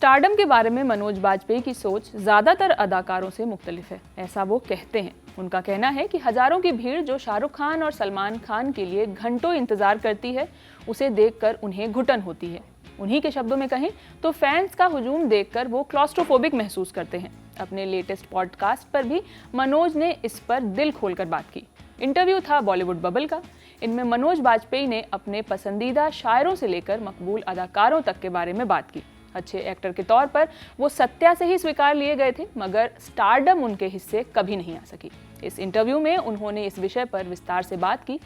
Stardom के बारे में मनोज बाजपेयी की सोच ज़्यादातर अदाकारों से मुख्तलिफ है, ऐसा वो कहते हैं। उनका कहना है कि हज़ारों की भीड़ जो शाहरुख खान और सलमान खान के लिए घंटों इंतज़ार करती है, उसे देखकर उन्हें घुटन होती है। उन्हीं के शब्दों में कहें तो फैंस का हुजूम देखकर वो क्लॉस्ट्रोफोबिक महसूस करते हैं। अपने लेटेस्ट पॉडकास्ट पर भी मनोज ने इस पर दिल खोलकर बात की। इंटरव्यू था बॉलीवुड बबल का। इनमें मनोज बाजपेयी ने अपने पसंदीदा शायरों से लेकर मकबूल अदाकारों तक के बारे में बात की। अच्छे एक्टर के तौर पर वो सत्या से ही स्वीकार लिए गए थे, मगर स्टारडम उनके हिस्से कभी नहीं आ सकी। इस इंटरव्यू में उन्होंने इस विषय पर विस्तार से बात की।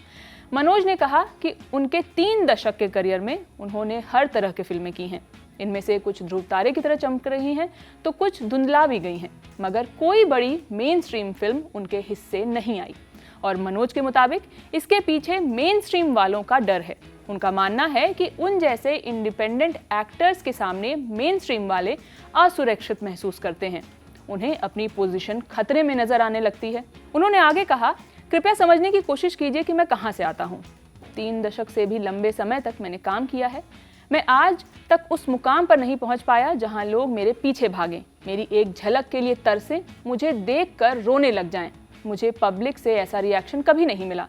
मनोज ने कहा कि उनके 3 दशक के करियर में उन्होंने हर तरह की फिल्में की हैं। इनमें से कुछ ध्रुव तारे की तरह चमक रही हैं तो कुछ धुंधला भी गई हैं, मगर कोई बड़ी मेन स्ट्रीम फिल्म उनके हिस्से नहीं आई। और मनोज के मुताबिक इसके पीछे मेन स्ट्रीम वालों का डर है। उनका मानना है कि उन जैसे इंडिपेंडेंट एक्टर्स के सामने मेन स्ट्रीम वाले असुरक्षित महसूस करते हैं। उन्हें अपनी पोजीशन खतरे में नजर आने लगती है। उन्होंने आगे कहा, कृपया समझने की कोशिश कीजिए कि मैं कहां से आता हूं। 3 दशक से भी लंबे समय तक मैंने काम किया है। मैं आज तक उस मुकाम पर नहीं पहुंच पाया जहां लोग मेरे पीछे भागें, मेरी एक झलक के लिए तरसें, मुझे देखकर रोने लग जाएं। मुझे पब्लिक से ऐसा रिएक्शन कभी नहीं मिला।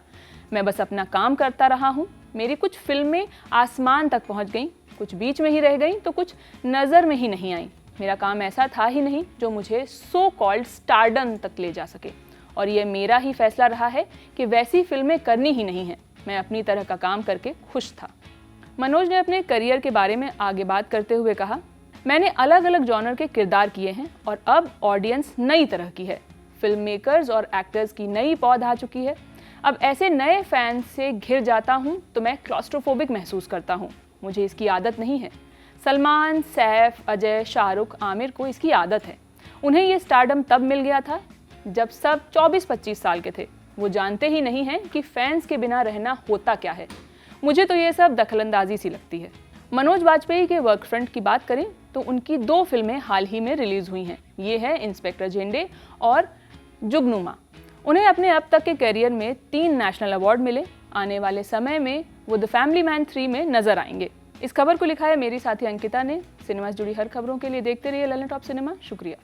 मैं बस अपना काम करता रहा हूँ। मेरी कुछ फिल्में आसमान तक पहुँच गईं, कुछ बीच में ही रह गईं, तो कुछ नज़र में ही नहीं आईं। मेरा काम ऐसा था ही नहीं जो मुझे सो कॉल्ड स्टारडम तक ले जा सके, और ये मेरा ही फैसला रहा है कि वैसी फिल्में करनी ही नहीं हैं। मैं अपनी तरह का काम करके खुश था। मनोज ने अपने करियर के बारे में आगे बात करते हुए कहा, मैंने अलग अलग जॉनर के किरदार किए हैं और अब ऑडियंस नई तरह की है। फिल्म मेकर्स और एक्टर्स की नई पौध आ चुकी है। अब ऐसे नए फैंस से घिर जाता हूँ तो मैं क्लॉस्ट्रोफोबिक महसूस करता हूँ। मुझे इसकी आदत नहीं है। सलमान, सैफ, अजय, शाहरुख, आमिर को इसकी आदत है। उन्हें ये स्टारडम तब मिल गया था जब सब 24-25 साल के थे। वो जानते ही नहीं हैं कि फैंस के बिना रहना होता क्या है। मुझे तो ये सब दखलंदाजी सी लगती है। मनोज बाजपेयी के वर्क फ्रंट की बात करें तो उनकी 2 फिल्में हाल ही में रिलीज हुई हैं। ये है इंस्पेक्टर जेंडे और जुगनुमा। उन्हें अपने अब तक के करियर में 3 नेशनल अवार्ड मिले। आने वाले समय में वो द फैमिली मैन 3 में नजर आएंगे। इस खबर को लिखा है मेरी साथी अंकिता ने। सिनेमा से जुड़ी हर खबरों के लिए देखते रहिए ललन टॉप सिनेमा। शुक्रिया।